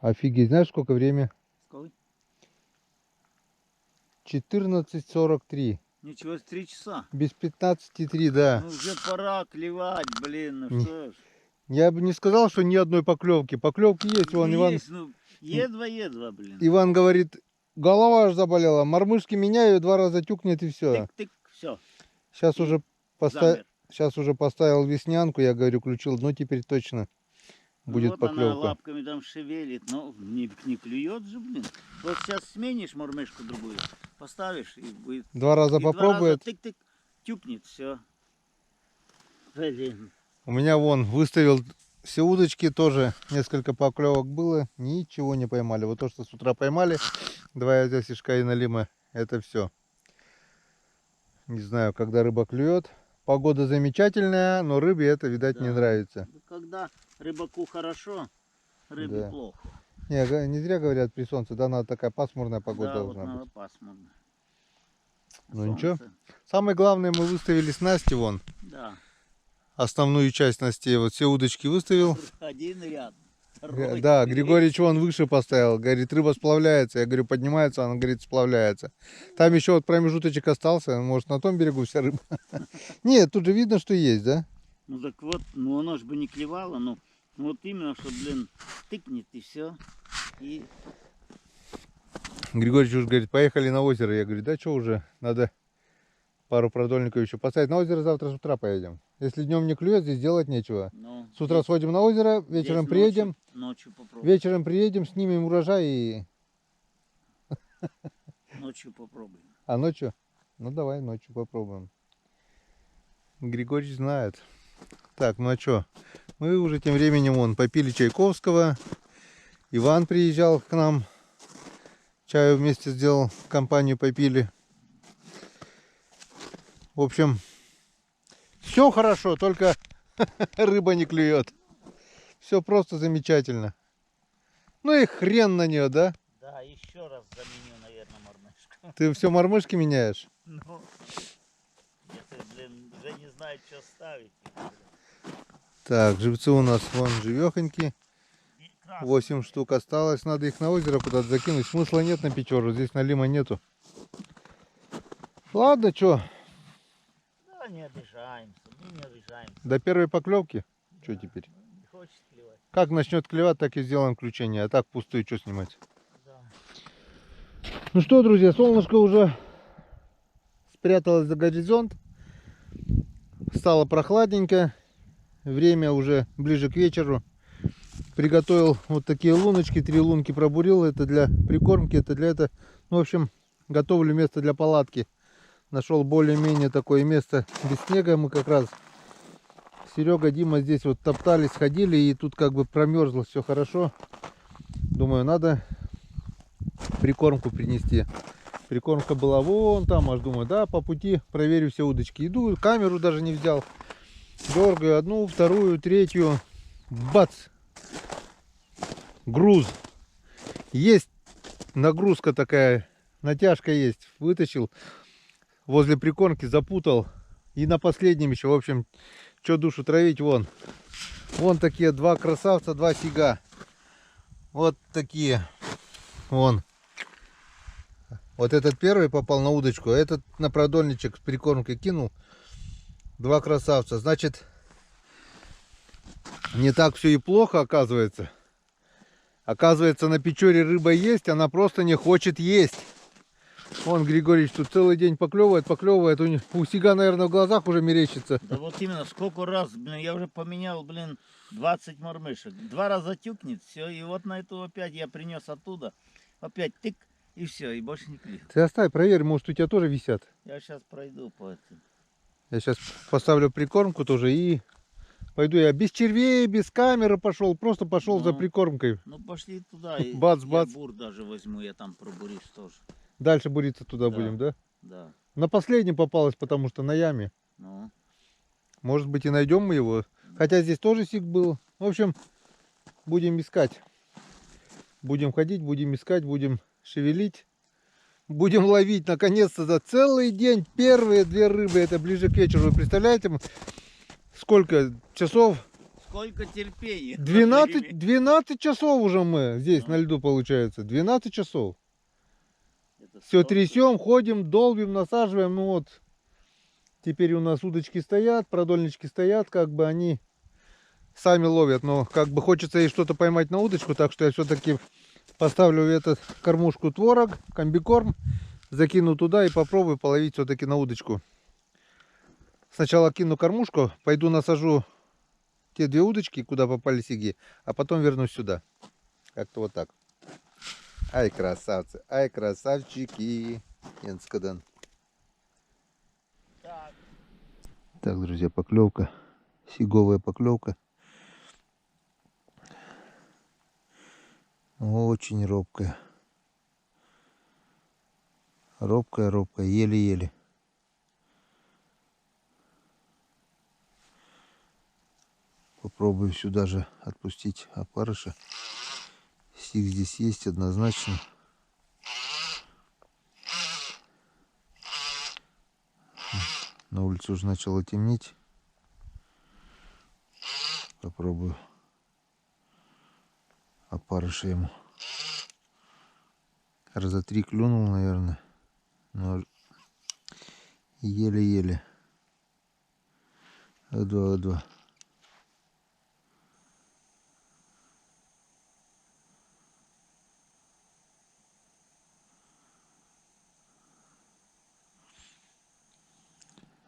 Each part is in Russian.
Офигеть, знаешь, сколько время? Сколько? 14:43. Ничего, 3 часа. Без 15:03, да. Ну уже пора клевать, блин, ну что ж. Я бы не сказал, что ни одной поклевки. Поклевки есть. Ну Вон Иван, есть, ну едва-едва, блин. Иван говорит, голова аж заболела. Мормышки меняю, 2 раза тюкнет и все. Тык-тык, все, Сейчас и уже замер. Сейчас уже поставил веснянку, я говорю, включил. Ну теперь точно Ну будет вот она поклевка. лапками там шевелит, но не клюет же, блин. Вот сейчас сменишь мормышку другую, поставишь и будет. 2 раза И 2 раза попробует. тык-тык, тюкнет, все. Блин. У меня вон выставил все удочки, тоже несколько поклевок было, ничего не поймали. Вот то, что с утра поймали, 2 ясишка и налима, это все. Не знаю, когда рыба клюет. Погода замечательная, но рыбе это, видать, Да. не нравится. Когда рыбаку хорошо, рыбе Да. плохо. Не зря говорят при солнце, да, надо такая пасмурная погода Да, вот должна надо быть. пасмурно. Ну Солнце. ничего. Самое главное, мы выставили снасти вон. Да. Основную часть снастей. Вот все удочки выставил. Один ряд. Второй, Да, третий. Григорьевич вон выше поставил. Говорит, рыба сплавляется. Я говорю, поднимается, она говорит, сплавляется. Там еще вот промежуточек остался. Может, на том берегу вся рыба. Нет, тут же видно, что есть, да? Ну так вот, ну оно ж бы не клевало, но вот именно, что, блин, тыкнет и все. И Григорьевич уже говорит, поехали на озеро. Я говорю, да что уже, надо пару продольников еще поставить. На озеро завтра с утра поедем. Если днем не клюет, здесь делать нечего. ну, С утра здесь- сходим на озеро, вечером здесь приедем. Ночью попробуем. Вечером приедем, снимем урожай и... Ночью попробуем. А ночью? Ну давай ночью попробуем. Григорьевич знает. Так, ну а что? Мы уже тем временем вон попили Чайковского. Иван приезжал к нам. Чаю вместе сделал, компанию попили. В общем, все хорошо, только рыба не клюет. Все просто замечательно. Ну и хрен на нее, да? Да, еще раз заменю, наверное, мормышку. Ты все мормышки меняешь? Ну, если, блин, уже не знаю, что ставить. Так, живцы у нас вон живехоньки. И красный. 8 штук осталось. Надо их на озеро куда-то закинуть. Смысла нет на печору. Здесь налима нету. Ладно, что, Да, не обижаемся, мы не обижаемся. до первой поклевки. Что теперь? Не хочет клевать. Как начнет клевать, так и сделаем включение. А так пустую что снимать? Да. Ну что, друзья, солнышко уже спряталось за горизонт. Стало прохладненько. Время уже ближе к вечеру. Приготовил вот такие луночки. 3 лунки пробурил. Это для прикормки, это для этого. Ну, в общем, готовлю место для палатки. Нашел более-менее такое место без снега. Мы как раз Серега, Дима здесь вот топтались, ходили, и тут как бы промерзло все хорошо. Думаю, надо прикормку принести. Прикормка была вон там, аж думаю, да, по пути проверю все удочки. Иду, камеру даже не взял. Дергаю одну, вторую, третью. Бац! Груз. Есть нагрузка такая, натяжка есть. Вытащил, возле прикормки запутал. И на последнем еще, в общем, что душу травить, вон. Вон такие 2 красавца, 2 сига. Вот такие. Вон. Вот этот первый попал на удочку, а этот на продольничек с прикормкой кинул. 2 красавца. Значит, не так все и плохо, оказывается. Оказывается, на печоре рыба есть, она просто не хочет есть. Вон Григорьевич тут целый день поклевывает. У сига, наверное, в глазах уже мерещится. Да вот именно, сколько раз, блин, я уже поменял, блин, 20 мормышек. 2 раза тюкнет, все, и вот на эту опять я принес оттуда. Опять тык, и все, и больше не клюет. Ты оставь, проверь, может у тебя тоже висят. Я сейчас пройду по этому. Я сейчас поставлю прикормку тоже и пойду я без червей, без камеры пошел. Просто пошел за прикормкой. Ну пошли туда, и Бац, я бац. бур даже возьму, я там пробурюсь тоже. Дальше буриться туда Да. будем, да? Да, На последнем попалось, потому что на яме. ну, Может быть и найдем мы его. Хотя здесь тоже сик был. В общем, будем искать. Будем ходить, будем искать, будем шевелить. Будем ловить наконец-то за целый день. Первые 2 рыбы, это ближе к вечеру. Вы представляете, сколько часов сколько терпения. 12 часов уже мы здесь Ну. на льду, получается. 12 часов. Это Все столько. трясем, ходим, долбим, насаживаем. Ну вот, теперь у нас удочки стоят, продольнички стоят, как бы они сами ловят. Но как бы хочется ей что-то поймать на удочку, так что я все-таки поставлю в эту кормушку творог, комбикорм, закину туда и попробую половить все-таки на удочку. Сначала кину кормушку, пойду насажу те две удочки, куда попали сиги, а потом вернусь сюда. Как-то вот так. Ай, красавцы, ай, красавчики. Енскадан. Так, Так, друзья, поклевка. Сиговая поклевка. Очень робкая. Робкая, робкая, еле-еле. Попробую сюда же отпустить опарыша. Сиг здесь есть однозначно. На улице уже начало темнеть. Попробую опарыша ему. Раза 3 клюнул, наверное. Но еле-еле. А2.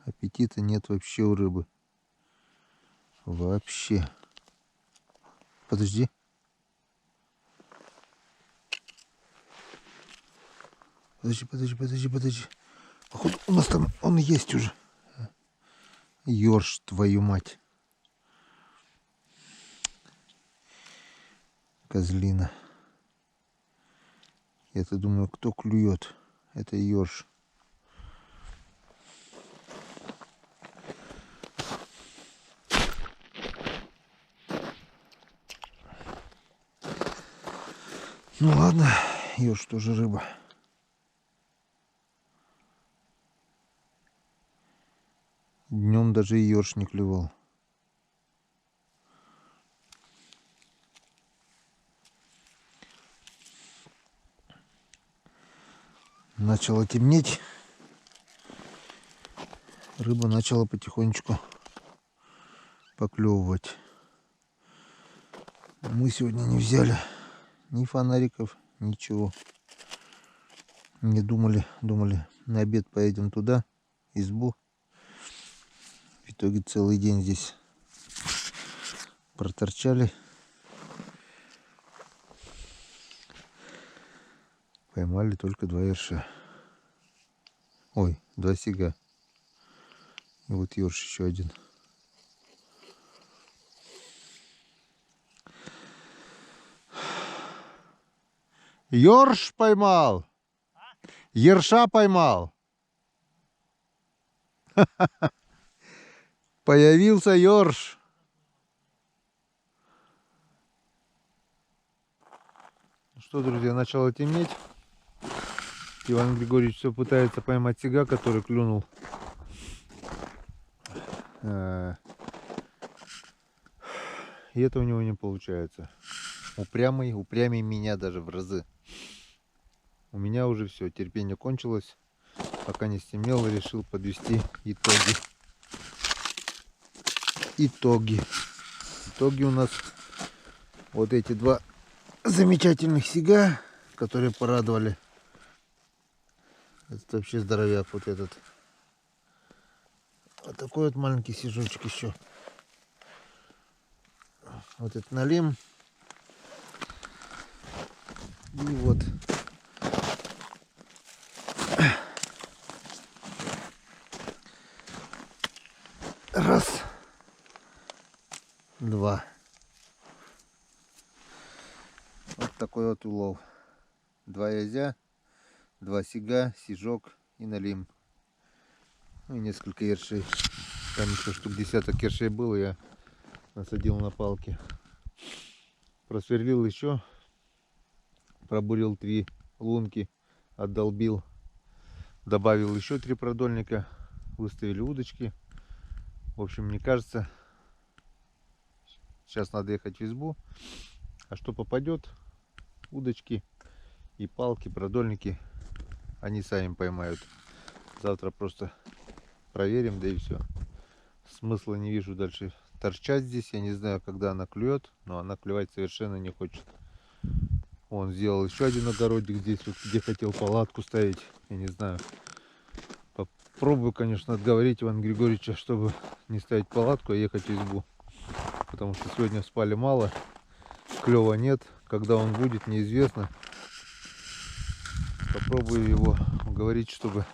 Аппетита нет вообще у рыбы. Вообще. Подожди. Подожди. Походу, у нас там он есть уже. Ёрш, твою мать. Козлина. Я-то думаю, кто клюет. Это ёрш. Ну ладно, ёрш тоже рыба. Днем даже и ёрш не клевал. Начало темнеть. Рыба начала потихонечку поклевывать. Мы сегодня не взяли ни фонариков, ничего. Не думали на обед поедем туда, избу. В итоге целый день здесь проторчали. Поймали только 2 ерша. Ой, 2 сига. И вот ерш еще один. Ёрш поймал. Ерша поймал. Появился ёрш. Ну что, друзья, начало темнеть. Иван Григорьевич все пытается поймать сига, который клюнул. И это у него не получается. Упрямый меня даже в разы. У меня уже все, терпение кончилось. Пока не стемнело, решил подвести итоги. Итоги у нас вот эти 2 замечательных сига, которые порадовали. Это вообще здоровяк вот этот. Вот такой вот маленький сижочек еще. Вот этот налим. И вот. Раз. 2. Вот такой вот улов. 2 язя, 2 сига, сижок и налим. Ну и несколько ершей. Там еще штук десяток ершей было, я насадил на палки. Просверлил еще. Пробурил 3 лунки. Отдолбил. Добавил еще 3 продольника. Выставили удочки. В общем, мне кажется, Сейчас надо ехать в избу. А что попадет, удочки и палки, продольники, они сами поймают. Завтра просто проверим, да и все. Смысла не вижу дальше торчать здесь. Я не знаю, когда она клюет, но она клевать совершенно не хочет. Он сделал еще один огородик здесь, вот, где хотел палатку ставить. Я не знаю. Попробую, конечно, отговорить Ивана Григорьевича, чтобы не ставить палатку, а ехать в избу. Потому что сегодня спали мало, клёва нет. Когда он будет, неизвестно. Попробую его уговорить, чтобы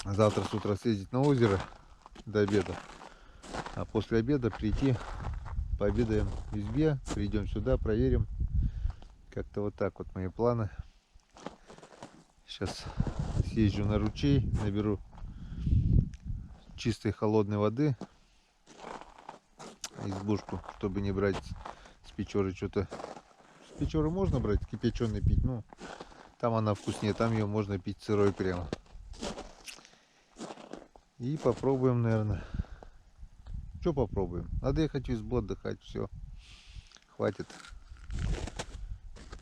завтра с утра съездить на озеро до обеда. А после обеда прийти, пообедаем в избе, придем сюда, проверим. Как-то вот так вот мои планы. Сейчас съезжу на ручей, наберу чистой холодной воды, избушку, чтобы не брать с Печоры что-то. С Печоры можно брать кипяченый пить, но там она вкуснее, там ее можно пить сырой прямо. И попробуем, наверное. Что попробуем? Надо ехать в избу отдыхать, все. Хватит.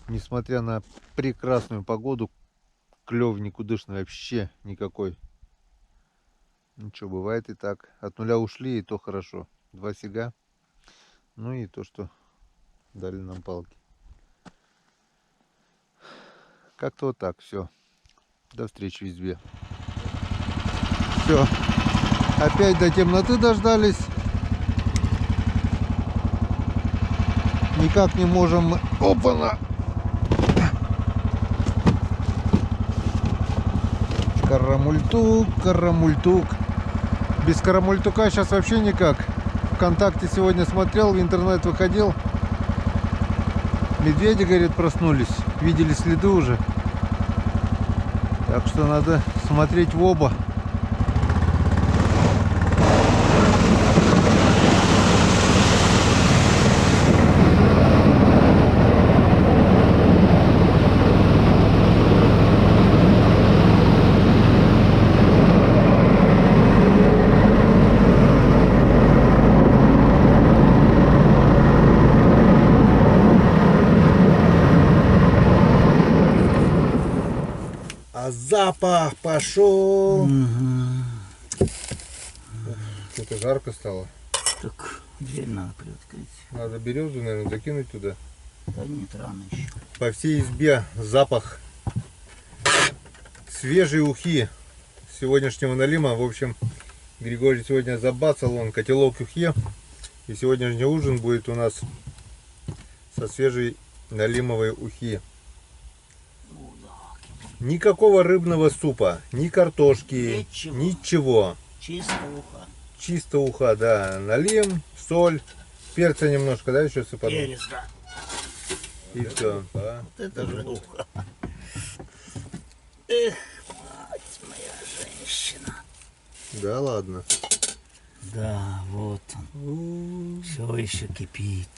Несмотря на прекрасную погоду, клев никудышный вообще никакой. Ничего, бывает и так. От нуля ушли, и то хорошо. 2 сига. Ну и то, что дали нам палки. Как-то вот так, все. До встречи в избе. Все. Опять до темноты дождались. Никак не можем... Опа-на! Карамультук, карамультук. Без карамультука сейчас вообще никак. ВКонтакте сегодня смотрел, в интернет выходил. Медведи, говорит, проснулись. Видели следы уже. Так что надо смотреть в оба. А запах пошел. Что-то жарко стало. Так, дверь надо приоткрыть. Надо березу, наверное, закинуть туда. Да нет, рано еще. По всей избе запах свежей ухи сегодняшнего налима. В общем, Григорий сегодня забацал он котелок ухи. И сегодняшний ужин будет у нас со свежей налимовой ухи. Никакого рыбного супа, ни картошки, ничего. Чисто ухо. Чисто уха, да. Налим, соль, перца немножко, да, еще сыпану. Перец, да. И все. Да. Вот это же ухо. Эх, мать моя женщина. Да, ладно. Да, вот он. Все еще кипит.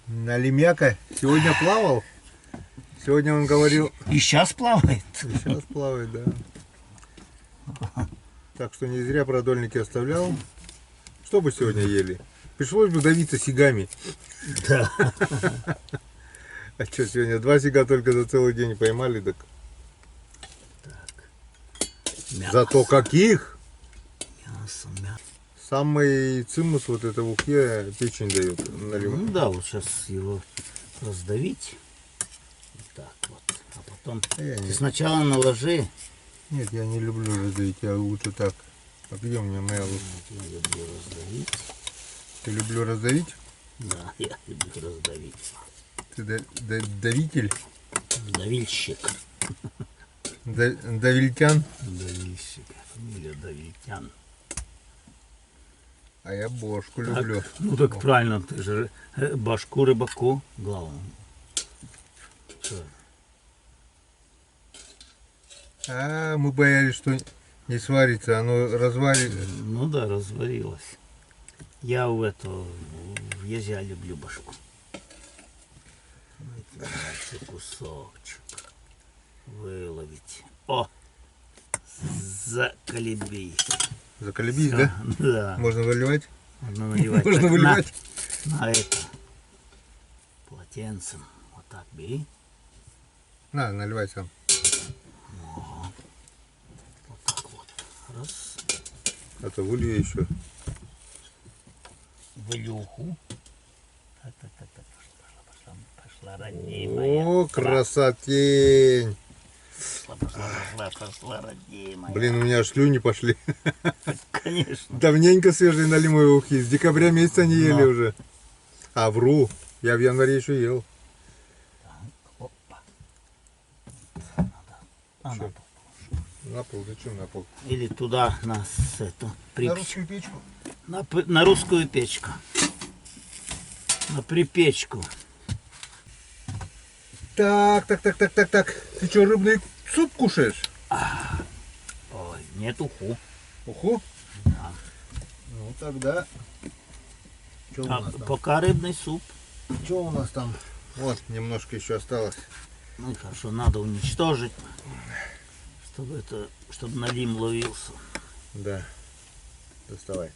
Налимяка сегодня плавал. Сегодня он говорил... И сейчас плавает. И сейчас плавает, да. Так что не зря продольники оставлял. Что бы сегодня ели? Пришлось бы давиться сигами. Да. А что, сегодня 2 сига только за целый день поймали, так... Мясо. Зато каких! Мясо, мясо. Самый цимус вот это в ухе печень дает. Ну да, вот сейчас его раздавить. Вот так вот. А потом ты сначала наложи. Нет, я не люблю раздавить, я лучше так. А где у меня моя ложка? Я люблю раздавить. Ты люблю раздавить? Да, я люблю раздавить. Ты давитель? Давильщик. Давильтян? Давильщик. Фамилия Давильтян. А я бошку Так, люблю. ну так правильно, ты же башку рыбаку главное. Что? А, мы боялись, что не сварится, оно разварится. Ну да, разварилась. Я в езя люблю башку. Давайте кусочек выловить. О! Заколебись. Заколебись, Всё, да? Да. Можно выливать? Можно наливать. Можно Так, выливать? на это полотенцем. Вот так бери. На, наливай сам. Вот так вот. Раз. Это вылью еще. В Илюху. Так. Пошла, родимая. О, красотень. Пошла, родимая. Блин, у меня аж слюни пошли. Конечно. Давненько свежие налимые ухи. С декабря месяца не ели Но. уже. А вру. Я в январе еще ел. Опа. Надо. А, Чё? на пол. На пол, зачем на пол? Или туда, на эту На припечь. русскую печку. На русскую печку. На припечку. Так. Ты что, рыбный суп кушаешь? Ой, нет уху. Уху? Да. Ну тогда. Что у А, нас там? пока рыбный суп. Что у нас там? Вот, немножко еще осталось. Ну хорошо, надо уничтожить, чтобы налим ловился. Да. Доставай.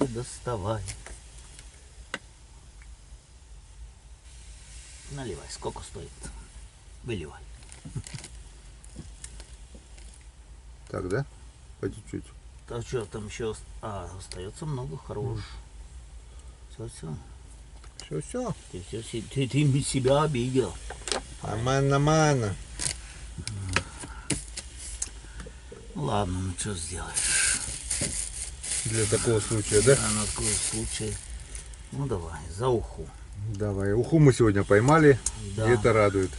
Доставай. Наливай, сколько стоит? Выливай. Так, да? По чуть-чуть. А что там еще? Остается много хорош. Все. Все. Ты себя обидел. Амана. Ладно, ну что сделаешь? Для такого случая, да? На такой случай. Ну давай, за уху. Давай. Уху мы сегодня поймали. Да. И это радует.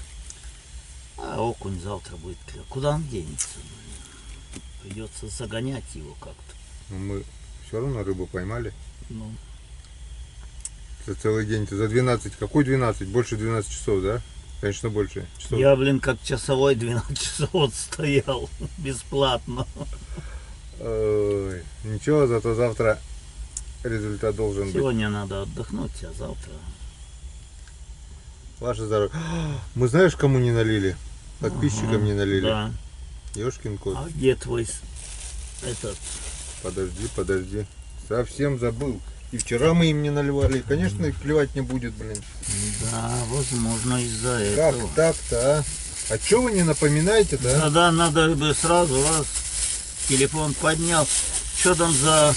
А окунь завтра будет клевать. Куда он денется? Придется загонять его как-то. Но мы все равно рыбу поймали. Ну, За целый день. Ты за 12. Какой 12? Больше 12 часов, да? Конечно, больше часов. я, как часовой 12 часов стоял бесплатно. Ой, ничего, зато завтра результат должен быть. Сегодня надо отдохнуть, а завтра... Ваше здоровье. Мы знаешь, кому не налили? Подписчикам не налили. Да. Ёшкин кот. А где твой этот? Подожди. Совсем забыл. И вчера мы им не наливали. Конечно, и клевать не будет, блин. Да, возможно, из-за Как этого. так-то, а? А чё вы не напоминаете-то, а? Да, надо бы сразу раз телефон поднял. Что там за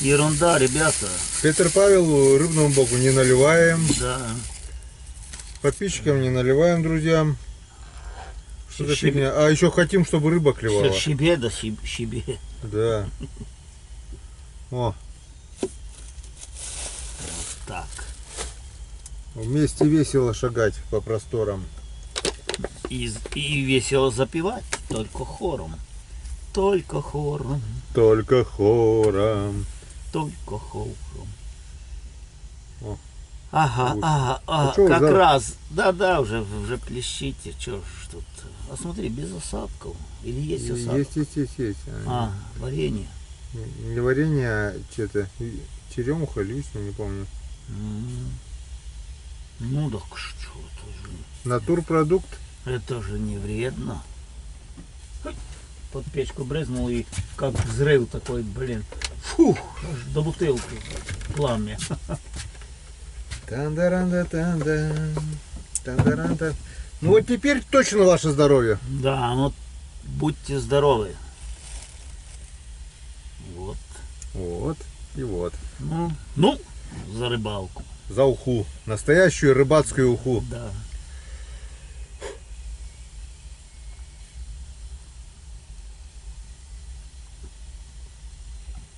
ерунда, ребята? Петр Павел, рыбному богу не наливаем. Да. Подписчикам не наливаем, друзьям. Что за Щебе- фигня? А еще хотим, чтобы рыба Все клевала. щебе да щебе. Да. О, Так. вместе весело шагать по просторам. И весело запевать. Только хором. Только хором. Только хором. Только хором. О. Ага, А чё как за- раз. Да, уже плещите. Чё ж тут. А смотри, без осадков. Или есть осадок? Есть. Варенье. Не варенье, а что-то. Черемуха, лишня, не помню. Ну так что, Натурпродукт. это же не вредно. Под печку брезнул и как взрыв такой, блин. Фух, аж до бутылки пламя. Тандаранда. Ну вот теперь точно ваше здоровье. Да, ну будьте здоровы. Вот. Вот и вот. Ну, за рыбалку. За уху. Настоящую рыбацкую уху. Да.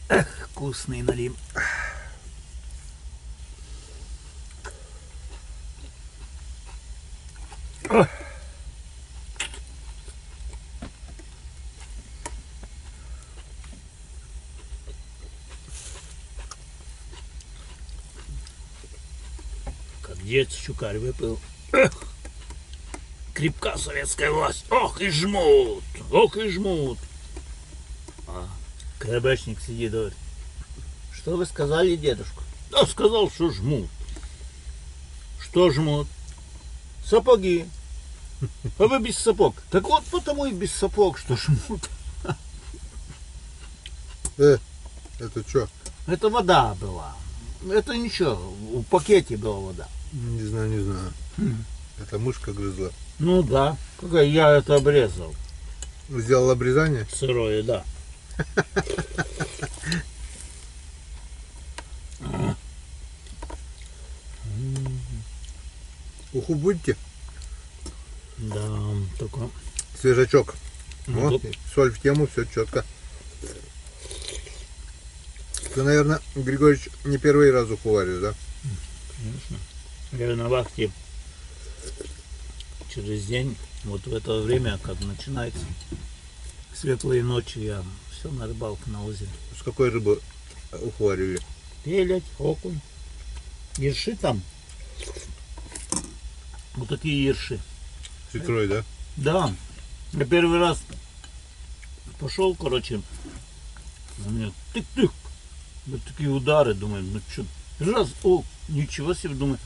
Эх, вкусный налим. Как дед щукарь выпил. Эх, крепка советская власть. Ох и жмут. А КБшник сидит, говорит: что вы сказали, дедушка? Да сказал, что жмут. Что жмут? Сапоги. А вы без сапог. Так вот потому и без сапог, что жмут. Это что? Это вода была. Это ничего, в пакете была вода. Не знаю, не знаю. Это мышка грызла. Ну да, какая я это обрезал. Сделал обрезание? Сырое, да. Уху будете? Да, только... Свежачок. Ну, Вот, соль в тему, все четко. Ты, наверное, Григорьевич, не первый раз уху варишь, да? Конечно. Я на вахте через день, вот в это время, как начинается светлые ночи, я все на рыбалке на озере. С какой рыбы уху варили? Пелять, окунь. Ерши там. Вот такие ерши. С икрой, да? Да. Я первый раз пошел, короче, у меня тык-тык. Вот такие удары, думаю, ну что, раз, о, ничего себе, думаю,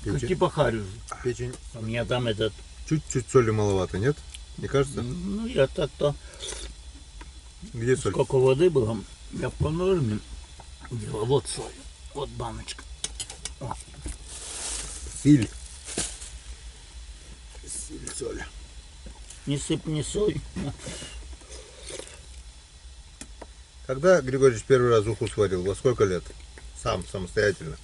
как Печень. типа харю. Печень. У меня там этот, Чуть-чуть соли маловато, нет? Не кажется? ну я так-то, Где соль? сколько воды было, я в конорме делал, вот соль, вот баночка. О, Силь. Силь, соль. не сыпь, не соль. Когда Григорьевич первый раз уху сварил? Во сколько лет? Сам, самостоятельно.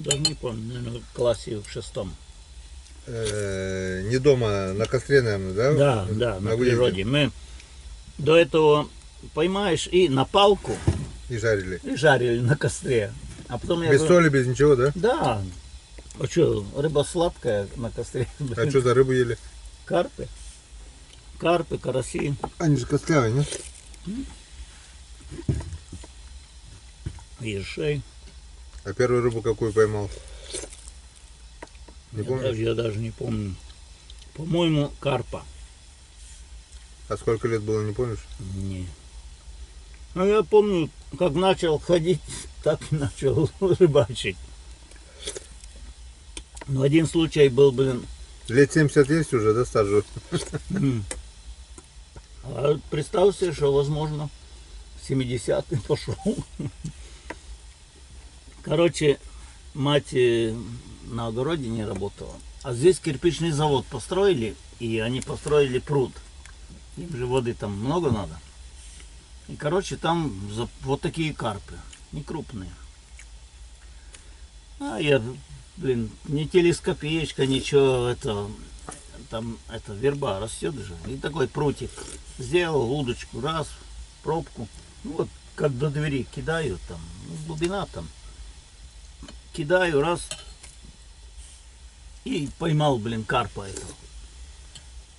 Даже не помню, наверное, в классе в 6. Не дома, на костре, наверное, да? Да, да, на выезде. природе. Мы до этого поймаешь и на палку, И жарили. и жарили на костре. А потом я Без говорю, соли, без ничего, да? да, а что, рыба сладкая на костре. А что за рыбу ели? Карпы. Карпы, караси. Они же костлявые, нет? Ершей. А первую рыбу какую поймал? Не помнишь? Я даже не помню. По-моему, карпа. А сколько лет было, не помнишь? Не. Ну, я помню, как начал ходить, так и начал рыбачить. Но один случай был, блин, Лет 70 есть уже, да, стажу? а представь себе, что, возможно, в 70-й пошел. Короче, мать на огороде не работала. А здесь кирпичный завод построили, и они построили пруд. Им же воды там много надо. И, короче, там вот такие карпы, не крупные. А я, блин, не телескопеечка, ничего, это, там, это, верба растет же. И такой прутик. Сделал удочку, раз, пробку. Ну, вот, как до двери кидаю, там, ну, глубина там. Кидаю, раз, и поймал, блин, карпа этого.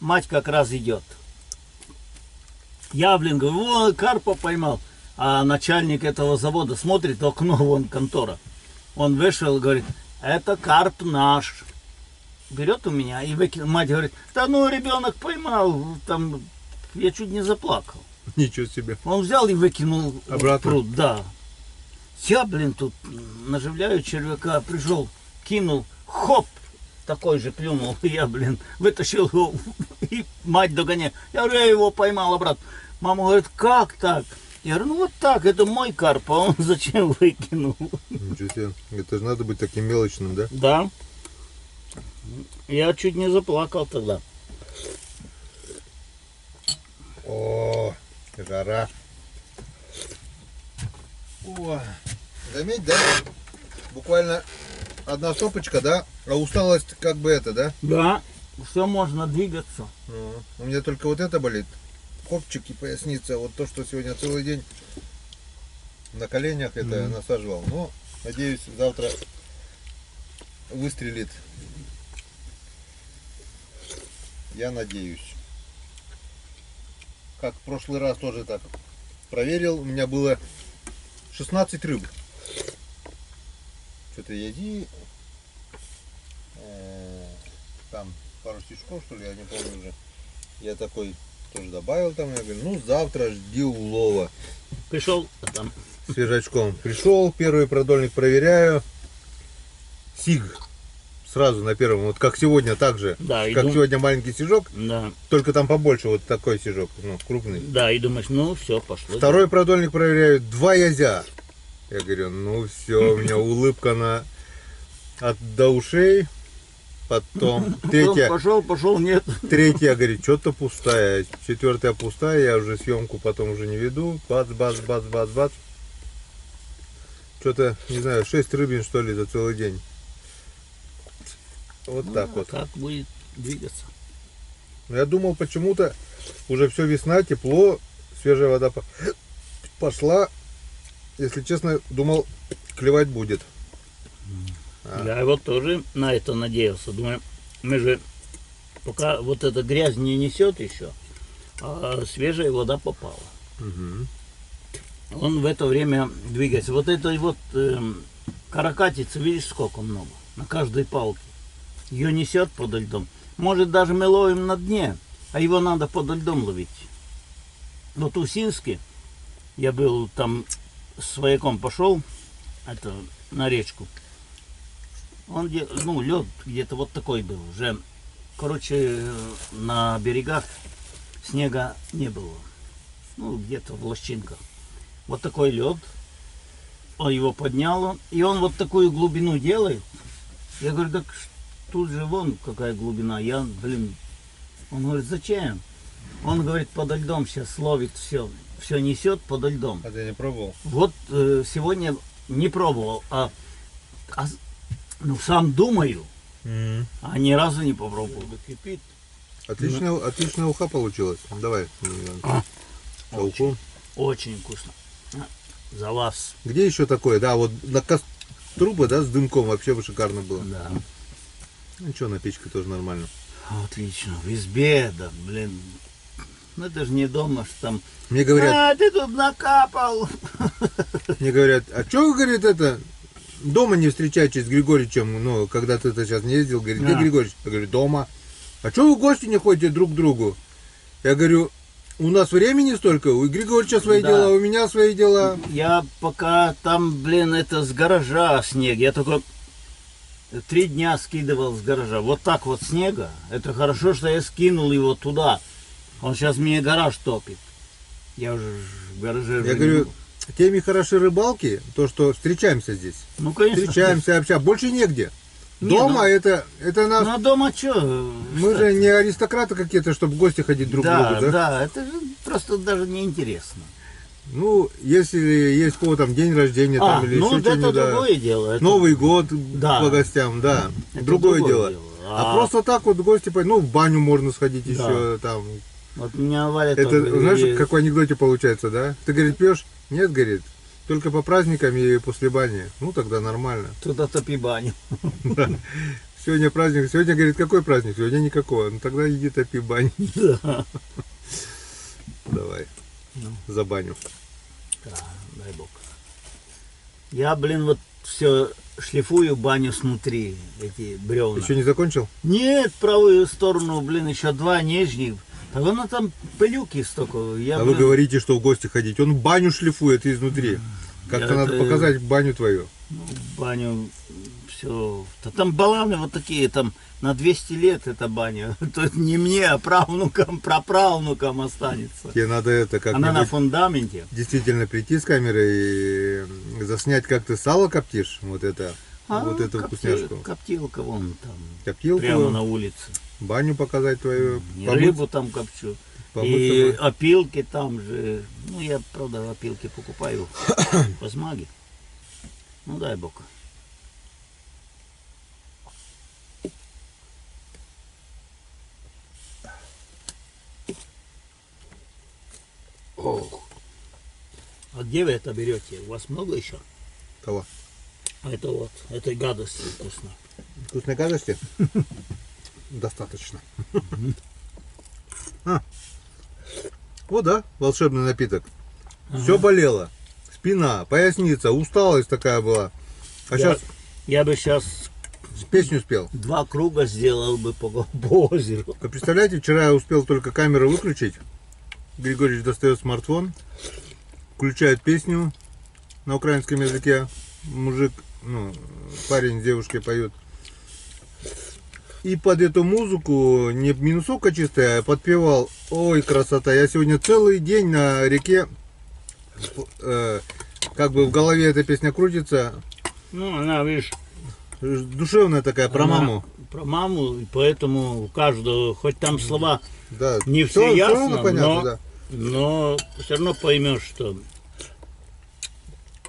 Мать как раз идет. Я, блин, говорю, о, карпа поймал. А начальник этого завода смотрит в окно, вон контора. Он вышел и говорит, это карп наш. Берет у меня и выкинул. Мать говорит, да ну ребенок поймал. Там я чуть не заплакал. Ничего себе. Он взял и выкинул Обратно? в пруд, да. Я, блин, тут наживляю червяка, пришел, кинул, хоп, такой же плюнул. И я, блин, вытащил его, и мать догоняет. Я говорю, я его поймал обратно. Мама говорит, как так? Я говорю, ну вот так, это мой карп, а он зачем выкинул? Ничего себе. Это же надо быть таким мелочным, да? Да. Я чуть не заплакал тогда. О, жара. О, заметь, да? Буквально одна стопочка, да? А усталость как бы это, да? Да, все можно двигаться. У меня только вот это болит. Копчик и поясница. Вот то, что сегодня целый день на коленях это насаживал. Но, надеюсь, завтра выстрелит. Я надеюсь. Как в прошлый раз тоже так проверил. У меня было 16 рыб. Что-то еди. Там пару стишков, что ли, я не помню уже. Я такой тоже добавил там. Я говорю, ну завтра жди улова. Пришел, а там Свежачком. Пришел, первый продольник проверяю. Сиг. сразу на первом, вот как сегодня, так же. Да, и Как сегодня маленький сижок, Да, только там побольше вот такой сижок, ну, крупный. да, и думаешь, ну все, пошло. Второй продольник проверяю, 2 язя. Я говорю, ну все, у меня улыбка до ушей. Потом третья, Пошел, нет. третья, говорит, что-то пустая. Четвертая пустая, я уже съемку потом уже не веду. Бац, бац, бац, бац, бац. Что-то, не знаю, 6 рыбин, что ли, за целый день. Вот Ну, так вот. Как будет двигаться. Я думал, почему-то уже все весна, тепло, свежая вода пошла. Если честно, думал, клевать будет. Я вот тоже на это надеялся. Думаю, мы же пока вот эта грязь не несет еще, а свежая вода попала. Мгм. Он в это время двигается. Вот этой вот каракатицы, видишь, сколько много? На каждой палке. Ее несет под льдом. Может, даже мы ловим на дне, а его надо под льдом ловить. Вот у Сински я был там с свояком пошел, это на речку. Он лед где-то вот такой был. Уже, короче, на берегах снега не было. Ну, где-то в лощинках. Вот такой лед. Он его подняло. И он вот такую глубину делает. Я говорю, так тут же вон какая глубина. Он говорит, зачем? Он говорит, подо льдом сейчас ловит все. Все несет подо льдом. А ты не пробовал? Вот сегодня не пробовал, сам думаю, а ни разу не попробовал. Кипит. Отличная уха получилась. Давай. Очень, Уху. очень вкусно. За вас. Где еще такое? Да, вот на трубы, да, с дымком вообще бы шикарно было. Да. Ну что, на печке тоже нормально. Отлично. В избе, да, блин. Ну это же не дома, что там. Мне говорят, Ты тут накапал. а что вы, говорит, это, дома не встречаетесь с Григорьевичем, ну, когда ты это сейчас не ездил, говорит, где Да. Григорьевич? Я говорю, дома. А что вы в гости не ходите друг к другу? Я говорю, у нас времени столько, у Григорьевича свои Да. дела, у меня свои дела. Я пока там, это с гаража снег. Я только 3 дня скидывал с гаража. Вот так вот снега. Это хорошо, что я скинул его туда. Он сейчас мне гараж топит. Я уже в гараже. Я уже не говорю, был. теми хороши рыбалки, то, что встречаемся здесь. Ну, конечно. Встречаемся, общаемся, больше негде. Не, Дома ну- это наш. Ну, а дома что? Мы же не аристократы какие-то, чтобы в гости ходить друг к Да, другу, да? да, это же просто даже неинтересно. Ну, если есть кого там день рождения там или еще это что-нибудь, да. другое дело. Это- Новый год Да. по гостям, да. Это другое другое дело. дело. А просто так вот в гости, ну, в баню можно сходить Да. еще там. Вот меня Валя Это, тоже знаешь, говорит, какой анекдоте получается, да? Ты, говорит, пьешь? Нет, говорит, только по праздникам и после бани. Ну, тогда нормально. туда топи баню. Сегодня праздник. Сегодня, говорит, какой праздник? Сегодня никакого. Ну, тогда иди топи баню. Да. Давай. Ну. За баню. Да, дай бог. Я, вот все шлифую баню снутри, эти бревна. Еще не закончил? Нет, правую сторону, еще 2 нижних. Так оно там пылюки столько. Я, А вы говорите, что в гости ходить. Он баню шлифует изнутри. Как-то Я надо это- показать баню твою. баню все. Там баланы вот такие, там на 200 лет эта баня. То есть не мне, а правнукам, праправнукам останется. Тебе надо это Она на как-нибудь фундаменте. действительно прийти с камерой и заснять, как ты сало коптишь. Вот это. Вот эту вкусняшку. Коптилка вон там. Коптилку, Прямо на улице. баню показать твою. И помыть- рыбу там копчу. помыться И бы. опилки там же. Ну, я, правда, опилки покупаю по смаге. Ну, дай бог. Ох. А где вы это берете? У вас много еще? Кого? А это вот, этой гадости вкусно. Вкусной гадости? Достаточно. Вот, да, волшебный напиток. Все болело. Спина, поясница, усталость такая была. А сейчас Я бы сейчас песню спел. 2 круга сделал бы по озеру. Вы представляете, вчера я успел только камеру выключить. Григорьевич достает смартфон, включает песню на украинском языке. Мужик, парень с девушкой поют. И под эту музыку, не минусовка чистая, а подпевал. Ой, красота. Я сегодня целый день на реке, как бы в голове эта песня крутится. Ну, она, видишь, Душевная такая, про она маму. Про маму, и поэтому у каждого, хоть там слова Да. не все ясно, равно понятно, но, да. но все равно поймешь, что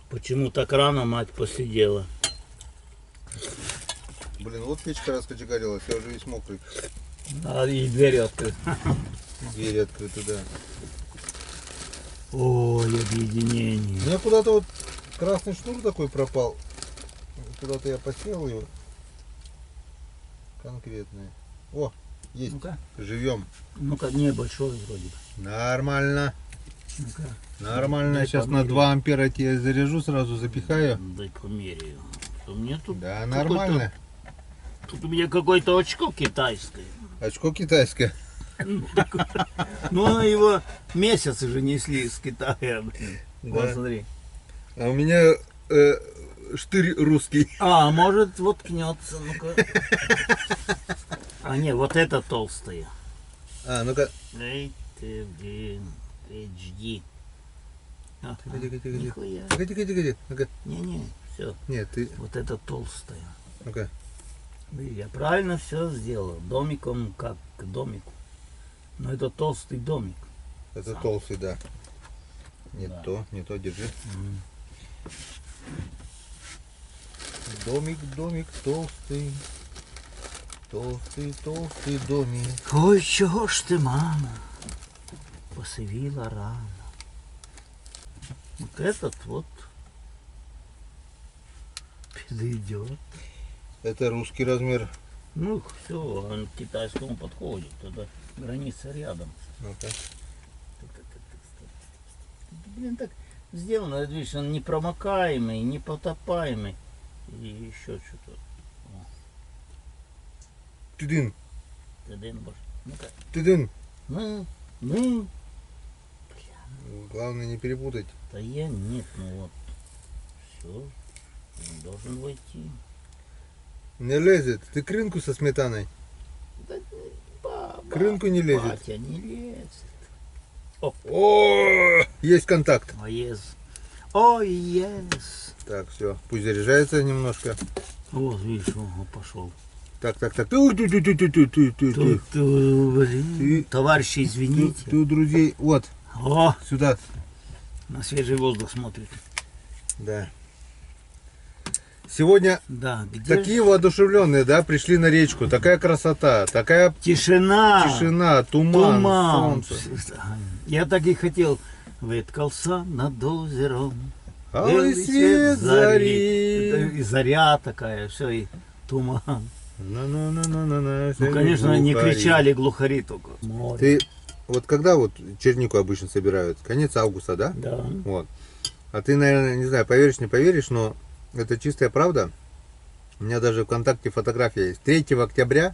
почему так рано мать посидела. Блин, вот печка раскочегарилась, я уже весь мокрый. А и двери открыты. Двери открыты, да. Ой, объединение. У меня куда-то вот красный шнур такой пропал. Куда-то я посел его. Конкретный. О, есть. Ну-ка, Живем. ну-ка, небольшой вроде бы. Нормально. Ну-ка, Нормально. дай Сейчас на померяю. 2 ампера тебе заряжу, сразу запихаю. Дай померяю. У меня тут Да, какой-то- нормально. Тут у меня какое-то очко китайское. Очко китайское. Ну, его месяц уже несли из Китая. Блин. Вот Да. смотри. А у меня штырь русский. А, может, воткнется. Ну-ка. А, не, вот это толстая. А, ну-ка. Эй, ты, блин, HD. А, Тихо. нихуя. Тихо. Ну-ка. Не-не, все. Нет, ты. Вот это толстая. Ну-ка. Я правильно все сделал. Домиком как к домику. Но это толстый домик. Это толстый, да. Не Да. то, держи. Домик, толстый. Толстый домик. Ой, чого ж ти, мама, посивіла рано. Вот этот вот подойдет. Это русский размер. Ну, все, он к китайскому подходит. Тогда граница рядом. Ну-ка. Блин, так сделано, видишь, он непромокаемый, непотопаемый. И еще что-то. Тыдын. Ну-ка. Тыдын. Ну, Главное не перепутать. да я нет, ну вот. Все, он должен войти. Не лезет. Ты к рынку со сметаной. Да, баба, К рынку не лезет. Батя не лезет. О, есть контакт. Ой, ес. Ой, ес. Так, все. Пусть заряжается немножко. Вот, видишь, он пошел. Так. Ты. Товарищи, извините. Ты у друзей. Вот, О, сюда. на свежий воздух смотрит. Да. Сегодня Да, где такие воодушевленные, да, пришли на речку. Такая красота, такая тишина. тишина, туман, Туман. солнце. Я так и хотел. Выткался над озером. Алый белый свет Это зари. и заря такая, все, и туман. Ну, Ну, конечно, не кричали глухари только. Море. Ты вот когда вот чернику обычно собирают? Конец августа, да? Да. Вот. А ты, наверное, не знаю, поверишь, не поверишь, но это чистая правда. У меня даже ВКонтакте фотография есть. 3 октября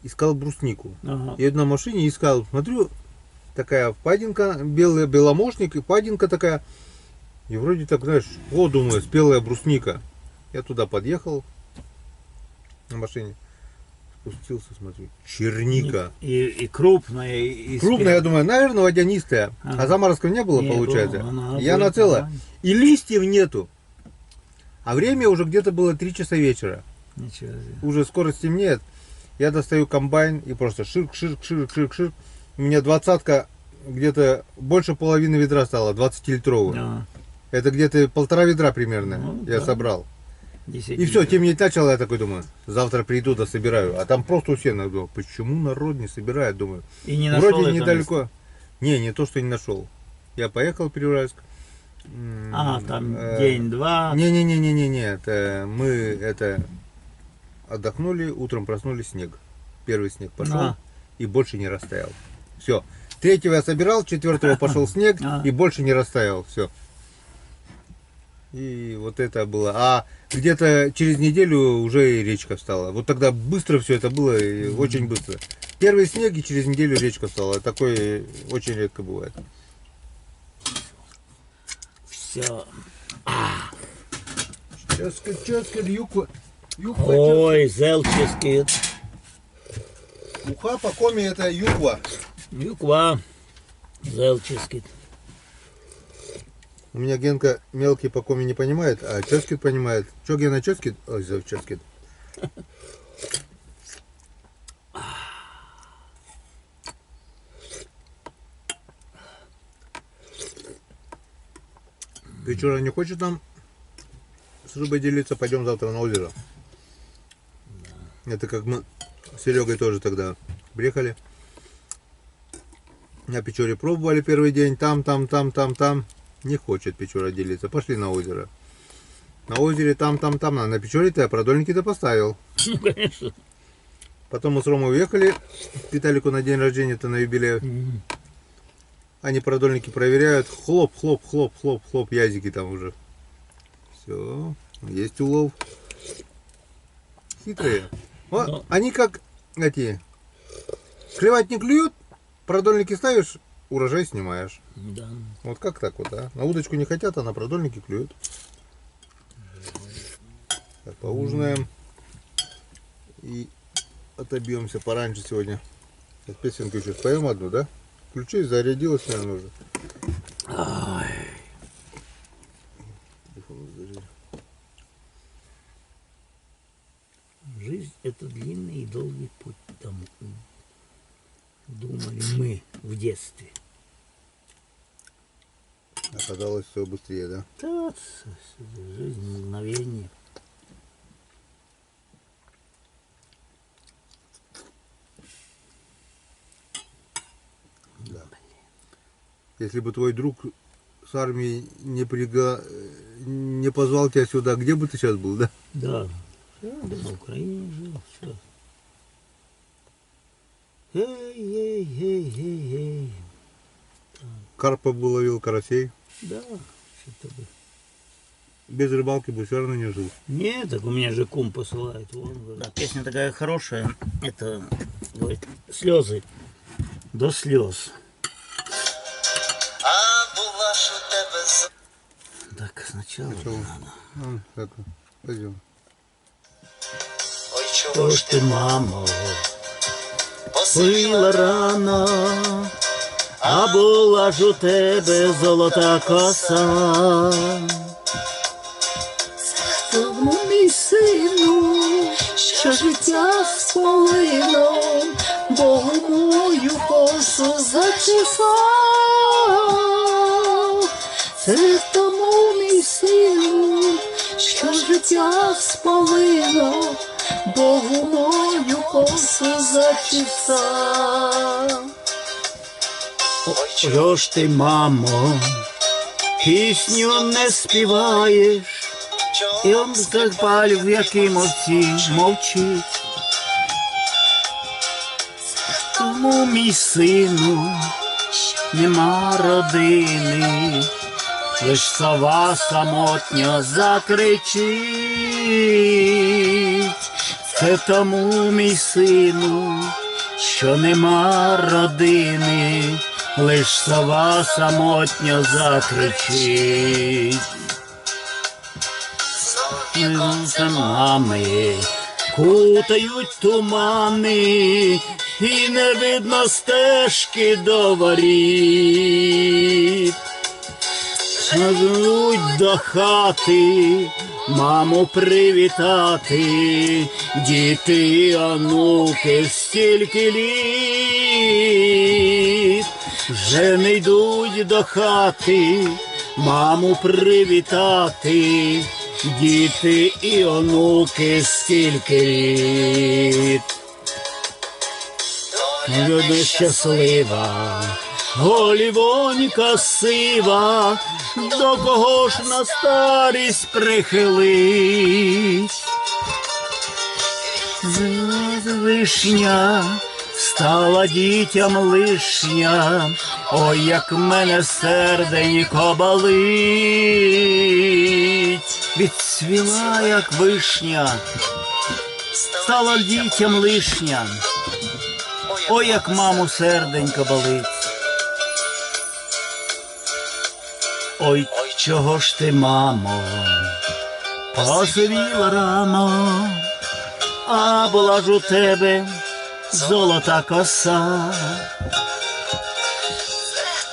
искал бруснику. Ага. Еду на машине, искал. Смотрю, такая впадинка, белый беломошник, и впадинка такая. И вроде так, знаешь, о, думаю, спелая брусника. Я туда подъехал на машине. Спустился, смотрю, черника. И крупная, и Крупная, я думаю, наверное, водянистая. Ага. А заморозков не было, Не получается. было, она Я будет нацела. нормально. И листьев нету. А время уже где-то было 3 часа вечера. Ничего себе. Уже скоро стемнеет. Я достаю комбайн и просто ширк. У меня 20-ка где-то больше половины ведра стало, 20-литровую. Да. Это где-то 1,5 ведра примерно Ну, я да. собрал. 10 И все, литров. темнеть начало, я такой думаю, завтра приду, да собираю. А там просто у всех, думаю, почему народ не собирает, думаю. И не нашел Вроде это недалеко. Не то, что не нашел. Я поехал в Переуральск. А, там день-два. Не, это мы это отдохнули, утром проснулись, снег. Первый снег пошел А. и больше не растаял. Все. 3-го я собирал, 4-го пошел снег А. и больше не растаял. Все. И вот это было. А где-то через неделю уже и речка встала. Вот тогда быстро все это было, и очень быстро. Первый снег и через неделю речка встала. Такое очень редко бывает. Все. Ческа, Люку. Юхва, Ой, зелчиський. уха по коме это юхва. Юква. Зелчиський. У меня Генка мелкий по коме не понимает, а Ческит понимает. Че, Гена, Ческит? Ой, Ческит. Печора не хочет нам с рыбой делиться? Пойдем завтра на озеро. Это как мы с Серегой тоже тогда приехали. На Печоре пробовали первый день. Там. Не хочет Печора делиться. Пошли на озеро. На озере там. А на Печоре-то я продольники-то поставил. Ну, конечно. Потом мы с Ромой уехали к Виталику на день рождения-то на юбилей. Они продольники проверяют. Хлоп, языки там уже. Все, есть улов. Хитрые. Вот, Но- они как эти. Клевать не клюют, продольники ставишь, урожай снимаешь. Да. Вот как так вот, а? На удочку не хотят, а на продольники клюют. Так, поужинаем. И отобьемся пораньше сегодня. Сейчас песенку еще споем одну, да? Включи, зарядилась, наверное, уже. Телефон зарядил. Жизнь — это длинный и долгий путь. Там думали мы в детстве. Оказалось все быстрее, да? Да, жизнь мгновение. Если бы твой друг с армии не позвал тебя сюда, где бы ты сейчас был, да? Да. Все, да, на Украине жил, все. Эй. Карпа бы ловил, карасей. Да, что-то бы. Без рыбалки бы все равно не жил. Нет, так у меня же кум посылает. Вон, да, песня такая хорошая. Это, говорит, слезы до слез. Так, сначала Сначала. надо. Ну, так, пойдем. Що ж ти, мамо, посила рано, а була ж у тебе золота коса. Тому, мій сину, що життя сполино, Богу мою косу зачесав. Це тому, мій сину, що життя сполино, Богу мою косу зачесав. Що ж ти, мамо, пісню не співаєш, і он запаль, в якій мовчить. Тому, мій сину, нема родини, лиш сова самотньо закричить. Це тому, мій сину, що нема родини, лиш сова самотньо закричить. Мами кутають тумани, і не видно стежки до воріт. Ждуть до хати, маму привітати, діти, онуки, стільки літ. Вже не йдуть до хати, маму привітати, діти і онуки, стільки літ. Люди щаслива, голівонька сива, до кого ж на старість прихилить? Вишня стала дітям лишня, ой, як мене серденько болить. Відцвіла, як вишня, стала дітям лишня, ой, як маму серденько болить. Ой, чого ж ти, мамо, посивіла рано, а була ж у тебе золота коса.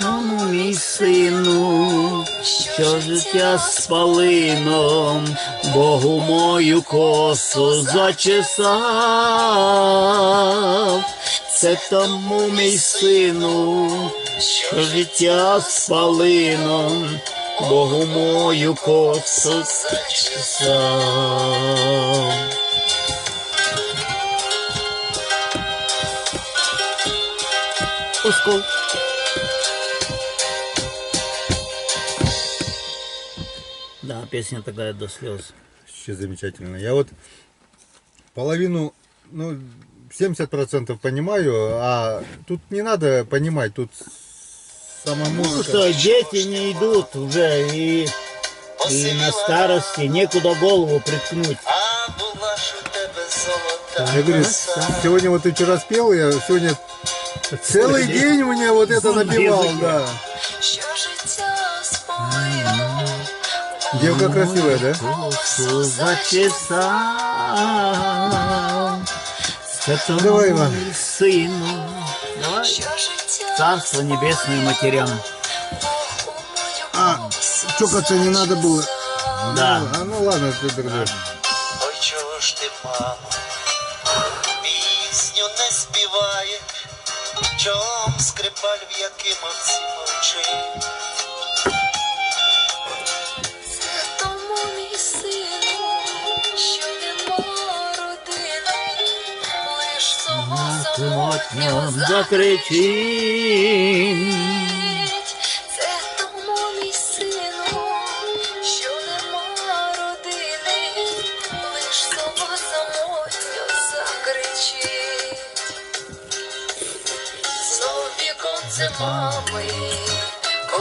Тому, мій сину, що життя з полином, Богу мою косу зачесав. Це тому, мій сину, що життя з полином, Богу мою косу зачесав. Оскол. Да, песня такая до слез. Вообще замечательно. Я вот половину, ну, 70% понимаю, а тут не надо понимать, тут сама Ну музыка. что, дети не идут уже, и на старости некуда голову приткнуть. Я говорю, сегодня вот ты вчера спел, я сегодня целый день мне вот это Зуб напевал, языка. да. Девка красивая, да? Косу зачесал. Это Давай, Иван. мой сыну. Давай. Царство небесное матерям. А, чокаться не надо было. Да. А ну ладно, ты тогда. Ой, чого ж ти, мамо, пісню не співає, чом скрипаль в якимовці мовчить. Тому, мій сину, що нема родини, лиш свого самотнього Закричим. Це тому, мій сину, що нема родини, лиш свого самотнього закричить. Знов віконце мами,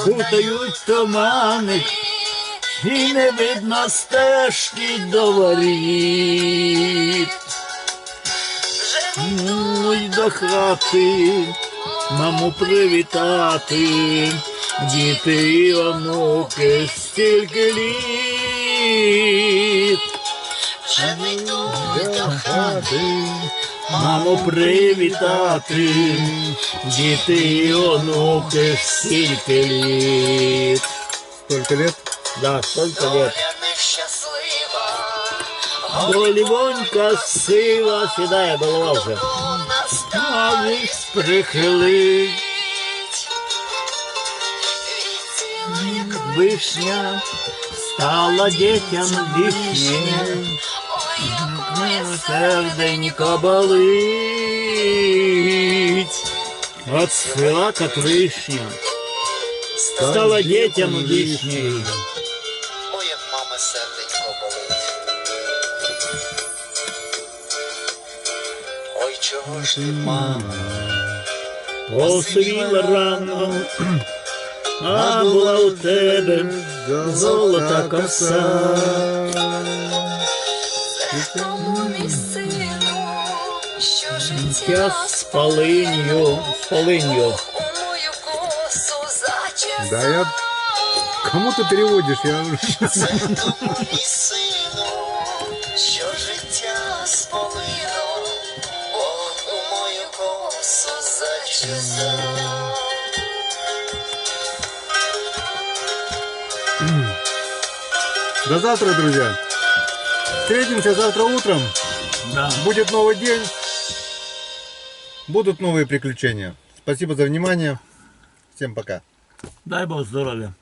Кутають тумани, і не видно стежки до воріт. Ну й до хати, маму привітати, діти і онуки стільки літ. вже не йдуть до хати. Маму привітати, діти і онуки стільки літ. Столько лет? Да, столько лет. доля нещаслива, Голівонька сива, сідає голова вже. настав Навіть прихилить відціла, як вишня, стала дітям вишнею. ой, як моє Серденько болить, отцвела, как вишня, стала детям вишней. Ой, як мами серденько болить. Ой, чого ж ти, мамо, Посивіла рано, а була у тебе золота коса. тому, мій сину, що Я життя з полинью, у мою косу Да, я... зачесав. Кому ты переводишь? Я... це тому, мій сину, що життя сполино, Бог у мою косу зачесав. До завтра, друзья. Встретимся завтра утром. Да. Будет новый день. Будут новые приключения. Спасибо за внимание. Всем пока. Дай Бог здоровья.